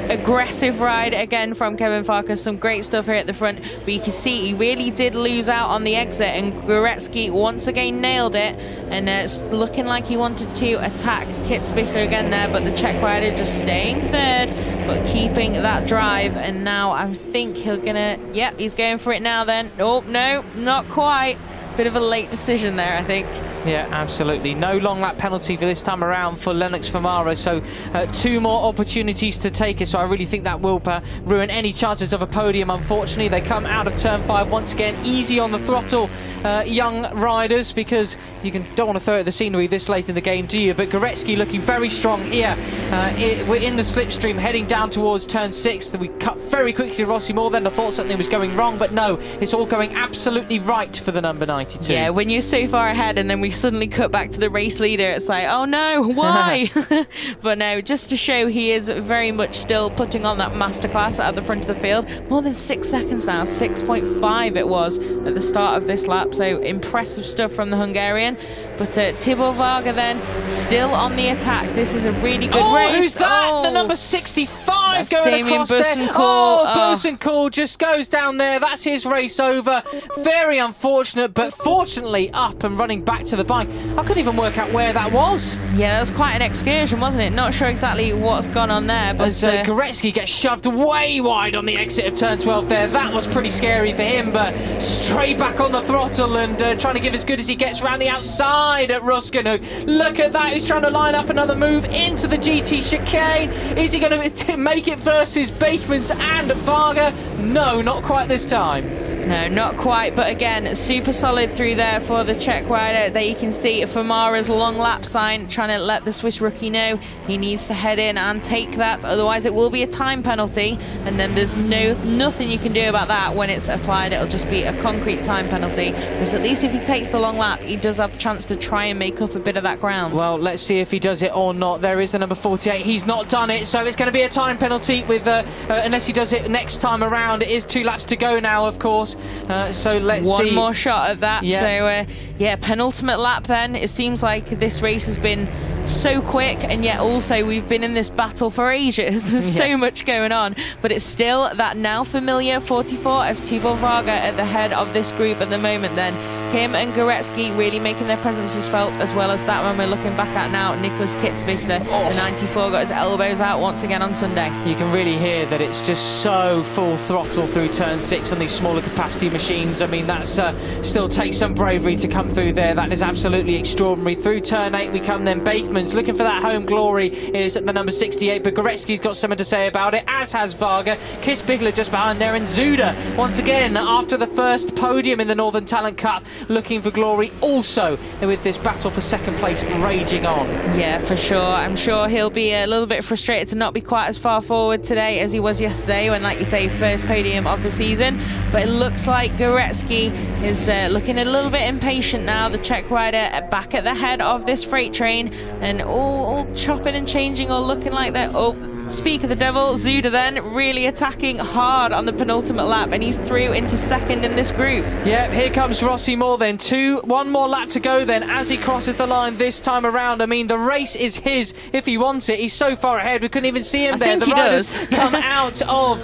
aggressive ride again from Kevin Farkas. Some great stuff here at the front, but you can see he really did lose out on the exit, and Goretzky once again nailed it, and it's looking like he wanted to attack Kitzbichler again there, but the Czech rider just staying third but keeping that drive. And now I think he's going for it now then. Oh no, not quite. Bit of a late decision there, I think. Yeah, absolutely. No long lap penalty for this time around for Lennox Famara, so 2 more opportunities to take it, so I really think that will ruin any chances of a podium, unfortunately. They come out of turn 5 once again, easy on the throttle, young riders, because don't want to throw at the scenery this late in the game, do you? But Goretzky looking very strong here. We're in the slipstream, heading down towards turn 6. We cut very quickly to Rossi Moore, then I thought something was going wrong, but no, it's all going absolutely right for the number 92. Yeah, when you're so far ahead and then we suddenly cut back to the race leader, it's like, oh no, why? But no, just to show he is very much still putting on that masterclass at the front of the field. More than 6 seconds now, 6.5 it was at the start of this lap, so impressive stuff from the Hungarian. But Tibor Varga then still on the attack. This is a really good race. Who's that? The number 65 dive going Damien across there. Bosenkool. Oh, Bosenkool just goes down there. That's his race over. Very unfortunate, but fortunately up and running back to the bike. I couldn't even work out where that was. Yeah, that was quite an excursion, wasn't it? Not sure exactly what's gone on there, but As Goretzky gets shoved way wide on the exit of turn 12 there. That was pretty scary for him, but straight back on the throttle and trying to give as good as he gets around the outside at Ruskenhoek. Look at that, he's trying to line up another move into the GT chicane. Is he going to make it versus Bakemans and Varga? No, not quite this time. No, not quite, but again, super solid through there for the Czech rider. There you can see Famara's long lap sign, trying to let the Swiss rookie know he needs to head in and take that, otherwise it will be a time penalty, and then there's nothing you can do about that when it's applied. It'll just be a concrete time penalty, because at least if he takes the long lap, he does have a chance to try and make up a bit of that ground. Well, let's see if he does it or not. There is the number 48. He's not done it, so it's going to be a time penalty with unless he does it next time around. It is 2 laps to go now, of course. So let's see. One more shot at that. Yeah. So yeah, penultimate lap then. It seems like this race has been so quick, and yet also we've been in this battle for ages. There's so much going on, but it's still that now familiar 44 of Tibor Varga at the head of this group at the moment then. Him and Goretzky really making their presences felt, as well as that one we're looking back at now. Nicholas Kitzbichler, the 94, got his elbows out once again on Sunday. You can really hear that it's just so full throttle through turn 6 on these smaller capacity machines. I mean, that's still takes some bravery to come through there. That is absolutely extraordinary. Through turn 8 we come then. Bakeman's looking for that home glory is the number 68, but Goretzky's got something to say about it, as has Varga. Kitzbichler just behind there, and Zuda once again after the first podium in the Northern Talent Cup, looking for glory also with this battle for second place raging on. Yeah, for sure. I'm sure he'll be a little bit frustrated to not be quite as far forward today as he was yesterday when, like you say, first podium of the season. But it looks like Goretzky is looking a little bit impatient now. The Czech rider back at the head of this freight train, and all chopping and changing, all looking like that. Oh, speak of the devil, Zuda then really attacking hard on the penultimate lap, and he's through into second in this group. Yeah, here comes Rossi Moore then. One more lap to go then as he crosses the line this time around. I mean, the race is his if he wants it. He's so far ahead we couldn't even see him there. The riders come out of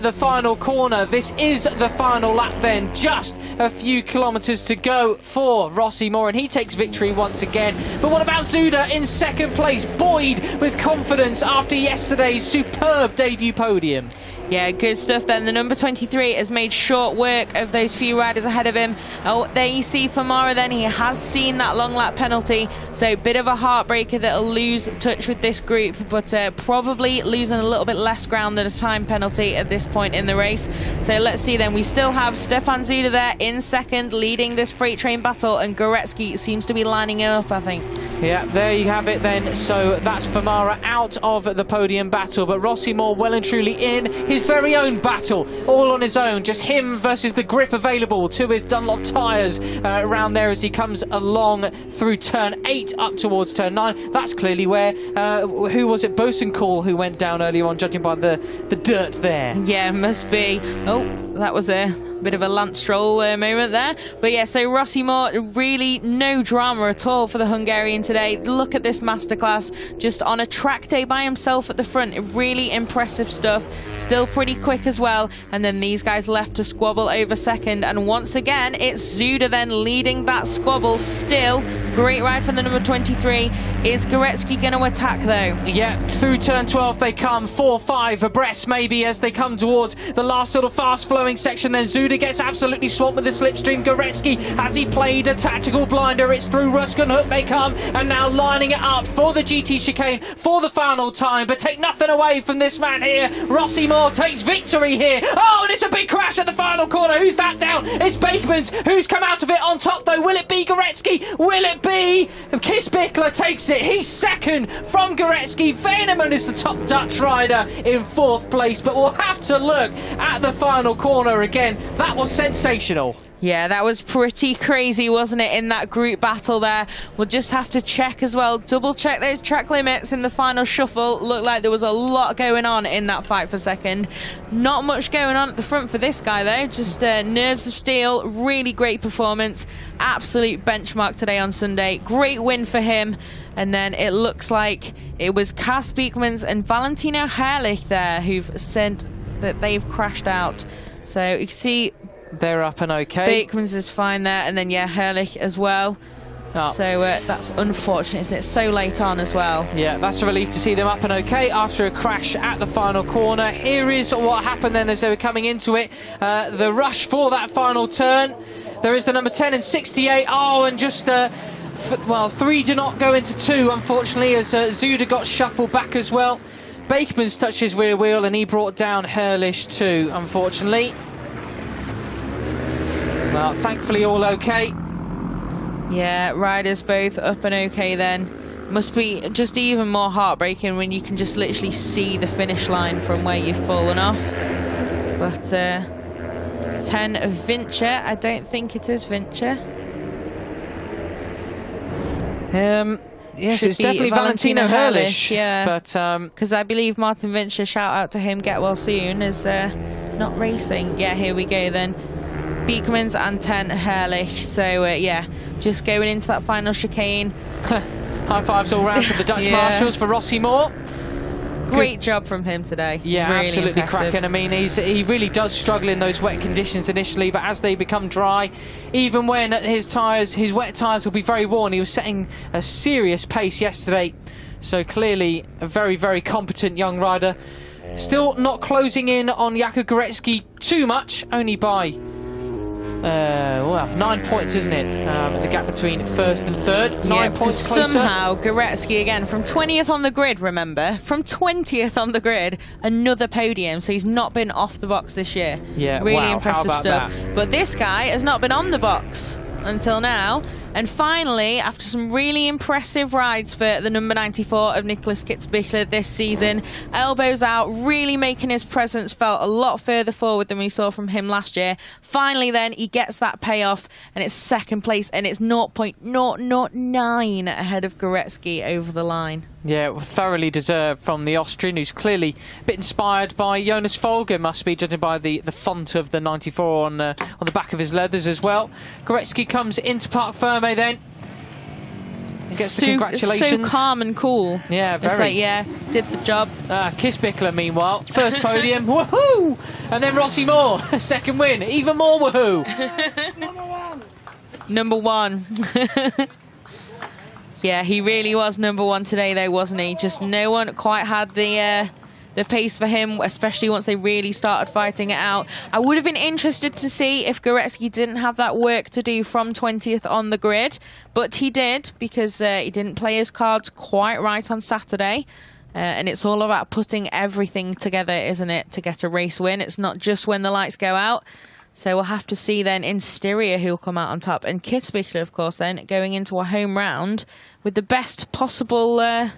the final corner. This is the final lap then. Just a few kilometres to go for Rossi Moore, and he takes victory once again. But what about Zuda in second place, buoyed with confidence after yesterday's superb debut podium? Yeah, good stuff then. The number 23 has made short work of those few riders ahead of him. Oh, there you see Famara then. He has seen that long lap penalty, so bit of a heartbreaker that'll lose touch with this group, but probably losing a little bit less ground than a time penalty at this point in the race. So let's see then. We still have Stepan Zuda there in second, leading this freight train battle, and Goretzky seems to be lining up, I think. Yeah, there you have it then. So that's Famara out of the podium battle, but Rossi Moore well and truly in his very own battle, all on his own. Just him versus the grip available to his Dunlop tyres around there as he comes along through turn 8 up towards turn 9. That's clearly where, who was it, Bosenkool, who went down earlier on, judging by the dirt there. Yeah, must be. Oh, that was a bit of a Lance Stroll moment there. But yeah, so Rossi Moore, really no drama at all for the Hungarian today. Look at this masterclass, just on a track day by himself at the front. Really impressive stuff. Still pretty quick as well. And then these guys left to squabble over second. And once again, it's Zuda then leading that squabble still. Great ride from the number 23. Is Goretzky going to attack though? Yeah, through turn 12 they come, 4-5 abreast maybe as they come towards the last sort of fast flowing section. Then Zuda gets absolutely swamped with the slipstream. Goretzky, has he played a tactical blinder? It's through Ruskenhoek they come, and now lining it up for the GT chicane for the final time. But take nothing away from this man here. Rossi Moore takes victory here. Oh, and it's a big crash at the final corner. Who's that down? It's Bakemans who's come out of it on top though. Will it be Goretzky? Will it be? Kitzbichler takes it. He's second from Goretzky. Veneman is the top Dutch rider in fourth place, but we'll have to look at the final corner again. That was sensational. Yeah, that was pretty crazy, wasn't it, in that group battle there? We'll just have to check as well, double check those track limits in the final shuffle. Looked like there was a lot going on in that fight for second. Not much going on at the front for this guy though, just nerves of steel, really great performance. Absolute benchmark today on Sunday. Great win for him. And then it looks like it was Cas Beekmans and Valentino Herrlich there who've said that they've crashed out. So you can see they're up and okay. Beekmans is fine there, and then yeah, Herrlich as well. Oh. So that's unfortunate, isn't it? So late on as well. Yeah, that's a relief to see them up and okay after a crash at the final corner. Here is what happened then as they were coming into it. The rush for that final turn. There is the number 10 and 68. Oh, and just well, 3 do not go into 2, unfortunately, as Zuda got shuffled back as well. Beekmans touched his rear wheel and he brought down Herrlich too, unfortunately. Well, thankfully all okay. Yeah, riders both up and okay then. Must be just even more heartbreaking when you can just literally see the finish line from where you've fallen off. But 10 of Vincher, I don't think it is Vincher. Yes, it's definitely Valentino Herrlich. Yeah, but because I believe Martin Vincher, shout out to him, get well soon, is not racing. Yeah, here we go then. Beekmans and 10 Herrlich. So yeah, just going into that final chicane. High fives all round to the Dutch marshals for Rossi Moore. Great job from him today. Yeah, really absolutely impressive. cracking. I mean, he really does struggle in those wet conditions initially, but as they become dry, even when his wet tyres will be very worn, he was setting a serious pace yesterday. So clearly a very, very competent young rider. Still not closing in on Jakub Goretzky too much, only by well, 9 points, isn't it? The gap between first and third. 9 points closer. Somehow, Goretzky again from 20th on the grid, remember? From 20th on the grid, another podium. So he's not been off the box this year. Yeah, really wow, impressive stuff. That? But this guy has not been on the box until now. And finally, after some really impressive rides for the number 94 of Nicholas Kitzbichler this season, elbows out, really making his presence felt a lot further forward than we saw from him last year. Finally then, he gets that payoff, and it's second place, and it's 0.009 ahead of Goretzky over the line. Yeah, thoroughly deserved from the Austrian, who's clearly a bit inspired by Jonas Folger, must be, judging by the font of the 94 on the back of his leathers as well. Goretzky comes into Parc Ferme then. He gets the congratulations. So calm and cool. Yeah, very. It's like, yeah, did the job. Kitzbichler, meanwhile, first podium, woohoo! And then Rossi Moore, second win, even more woohoo. Number one. Yeah, he really was number one today, though, wasn't he? Just no one quite had the pace for him, especially once they really started fighting it out. I would have been interested to see if Goretzky didn't have that work to do from 20th on the grid, but he did, because he didn't play his cards quite right on Saturday. And it's all about putting everything together, isn't it, to get a race win? It's not just when the lights go out. So we'll have to see then in Styria who'll come out on top. And Kitzbichler, of course, then going into a home round with the best possible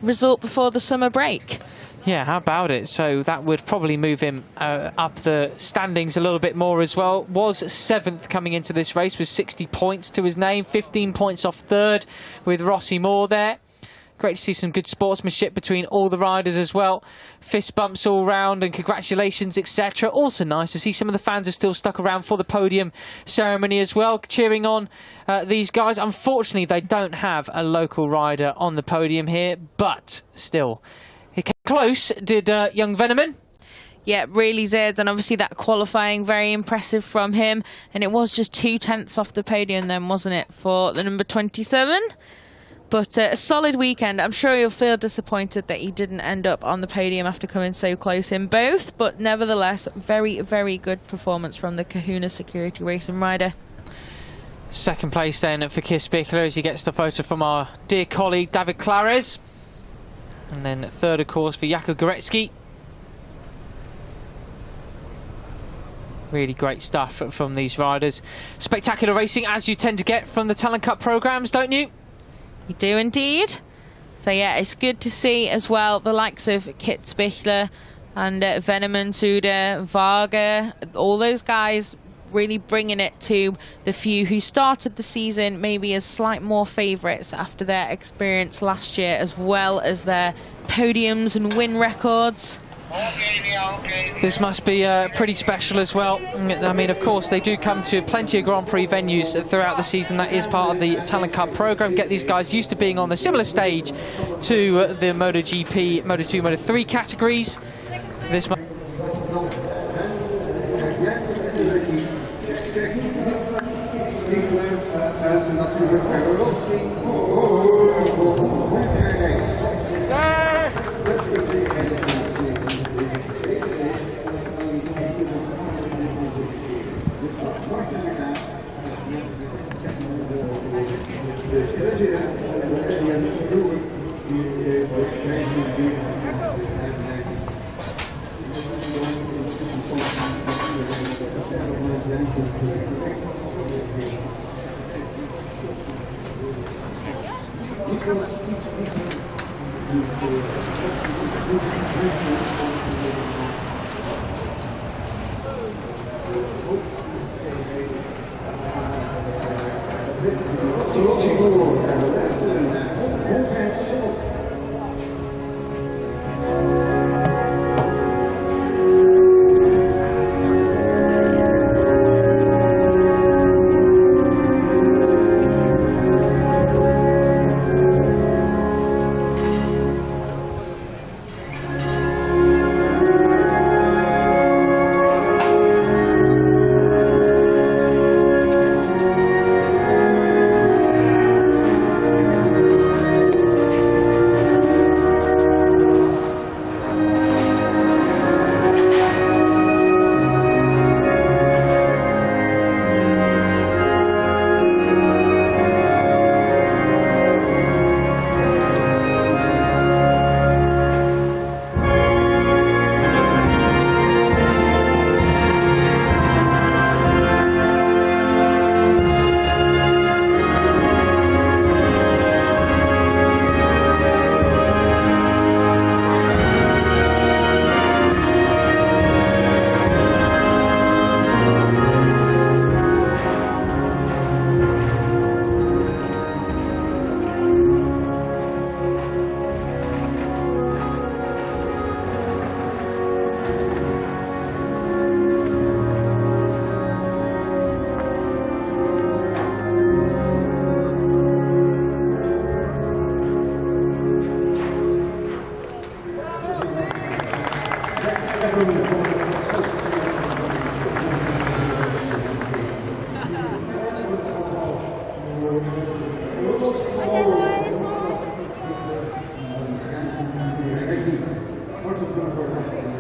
result before the summer break. Yeah, how about it? So that would probably move him up the standings a little bit more as well. Was 7th coming into this race with 60 points to his name, 15 points off third with Rossi Moore there. Great to see some good sportsmanship between all the riders as well. Fist bumps all round and congratulations, etc. Also nice to see some of the fans are still stuck around for the podium ceremony as well, cheering on these guys. Unfortunately, they don't have a local rider on the podium here, but still, he came close, did young Veneman. Yeah, really did, and obviously that qualifying, very impressive from him. And it was just 2/10 off the podium then, wasn't it, for the number 27? But a solid weekend. I'm sure he'll feel disappointed that he didn't end up on the podium after coming so close in both. But nevertheless, very, very good performance from the Kahuna Security Racing rider. Second place then for Kitzbichler as he gets the photo from our dear colleague David Clares. And then third, of course, for Jakub Goretzky. Really great stuff from these riders. Spectacular racing, as you tend to get from the Talent Cup programmes, don't you? You do indeed. So yeah, it's good to see as well the likes of Kitzbichler and Veneman, Zuda, Varga, all those guys really bringing it to the few who started the season maybe as slight more favourites after their experience last year, as well as their podiums and win records. This must be pretty special as well. I mean, of course, they do come to plenty of Grand Prix venues throughout the season. That is part of the Talent Cup program. Get these guys used to being on a similar stage to the MotoGP, Moto2, Moto3 categories. This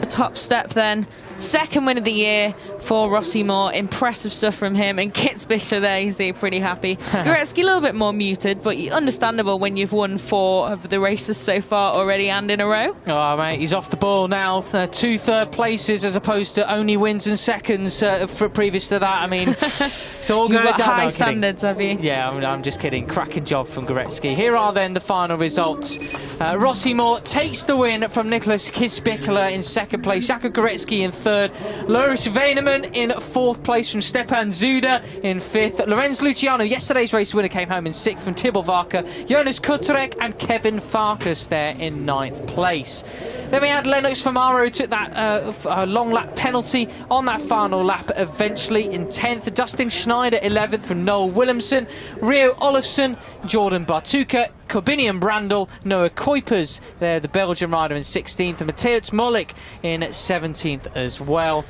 top step then. Second win of the year for Rossi Moore. Impressive stuff from him. And Kitzbichler there, you see, pretty happy. Goretzky a little bit more muted, but understandable when you've won 4 of the races so far already and in a row. Oh, mate, he's off the ball now. 2 third places as opposed to only wins and seconds for previous to that. I mean, it's all good. You've got high standards, have you? Yeah, I'm just kidding. Cracking job from Goretzky. Here are then the final results. Rossi Moore takes the win from Nicholas Kitzbichler in second place. Jakob Goretzky in third. Loris Weinemann in fourth place from Stepan Zuda in fifth. Lorenz Luciano, yesterday's race winner, came home in sixth from Thibaut Varka. Jonas Kutrek and Kevin Farkas there in ninth place. Then we had Lennox Famaro, who took that long lap penalty on that final lap eventually in 10th. Dustin Schneider 11th from Noel Williamson. Rio Olofsson, Jordan Bartuka, Corbinian Brandl, Noah Kuipers, there the Belgian rider in 16th, and Mateusz Molik in 17th as well.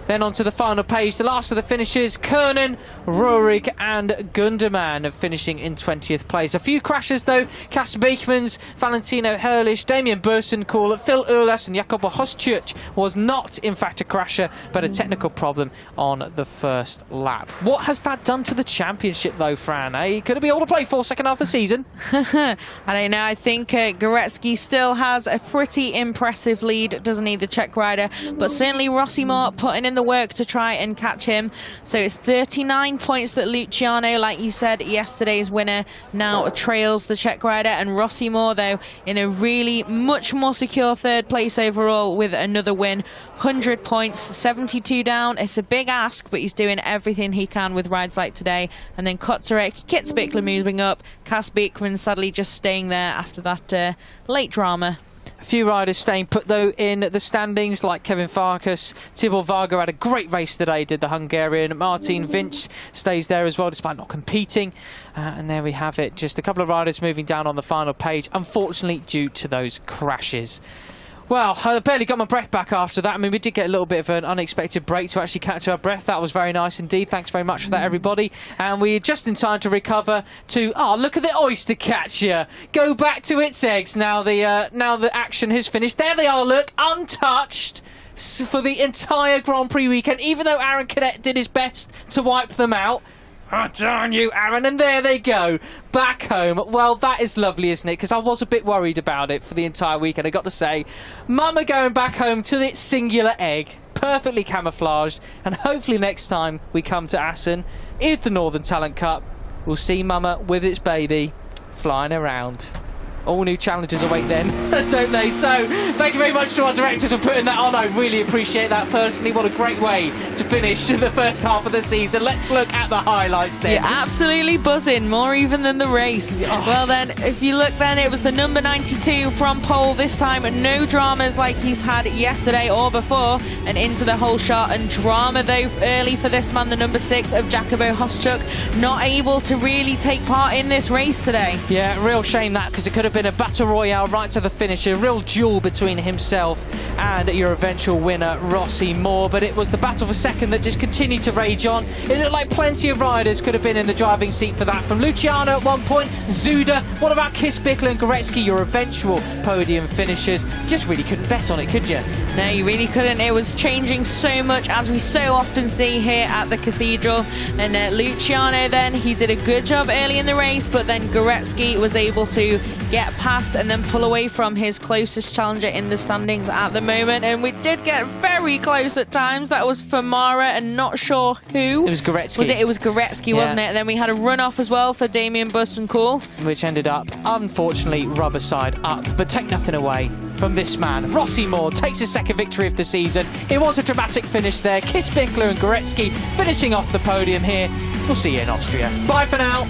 Then on to the final page, the last of the finishers, Kernan, Rurik and Gunderman finishing in 20th place. A few crashes though, Cass Beichmans, Valentino Herrlich, Damien Burson, Call, Phil Urlas and Jakob Hostchurch was not in fact a crasher, but a technical problem on the first lap. What has that done to the championship though, Fran? Could it be all to play for second half of the season? I don't know, I think Goretzky still has a pretty impressive lead, doesn't he, the Czech rider, but certainly Rossi Moore putting in the the work to try and catch him. So it's 39 points that Luciano, like you said, yesterday's winner, now trails the Czech rider. And Rossi Moore, though, in a really much more secure third place overall with another win. 100 points, 72 down. It's a big ask, but he's doing everything he can with rides like today. And then Kotzerek, Kitzbühel moving up. Cass Beekman sadly just staying there after that late drama. A few riders staying put, though, in the standings, like Kevin Farkas. Tibor Varga had a great race today, did the Hungarian. Martin Vinch stays there as well, despite not competing. And there we have it. Just a couple of riders moving down on the final page, unfortunately, due to those crashes. Well, I barely got my breath back after that. I mean, we did get a little bit of an unexpected break to actually catch our breath. That was very nice indeed. Thanks very much for that, everybody. And we're just in time to recover to, oh, look at the oyster catcher. Go back to its eggs now the action has finished. There they are, look, untouched for the entire Grand Prix weekend, even though Aaron Cadet did his best to wipe them out. Oh, darn you, Aaron. And there they go, back home. Well, that is lovely, isn't it? Because I was a bit worried about it for the entire weekend, I got to say. Mama going back home to its singular egg, perfectly camouflaged. And hopefully next time we come to Assen, in the Northern Talent Cup, we'll see Mama with its baby flying around. All new challenges await then, don't they? So, thank you very much to our directors for putting that on. I really appreciate that personally. What a great way to finish the first half of the season. Let's look at the highlights then. You're absolutely buzzing, more even than the race. Oh. Well then, if you look then, it was the number 92 from pole this time. No dramas like he's had yesterday or before. And into the whole shot. And drama though early for this man, the number 6 of Jacobo Hoschuk. Not able to really take part in this race today. Yeah, real shame that, because it could have been a battle royale right to the finish, a real duel between himself and your eventual winner Rossi Moore, but it was the battle for second that just continued to rage on. It looked like plenty of riders could have been in the driving seat for that, from Luciano at one point, Zuda, what about Kitzbühel and Goretzky, your eventual podium finishers? Just really couldn't bet on it, could you? No, you really couldn't. It was changing so much, as we so often see here at the Cathedral. And Luciano then, he did a good job early in the race, but then Goretzky was able to get past and then pull away from his closest challenger in the standings at the moment. And we did get very close at times. That was Famara and not sure who. It was Goretzky. It was Goretzky, wasn't it? And then we had a run-off as well for Damien Bussencool, which ended up, unfortunately, rubber side up. But take nothing away from this man. Rossi Moore takes his second victory of the season. It was a dramatic finish there. Kitzbühel and Goretzky finishing off the podium here. We'll see you in Austria. Bye for now.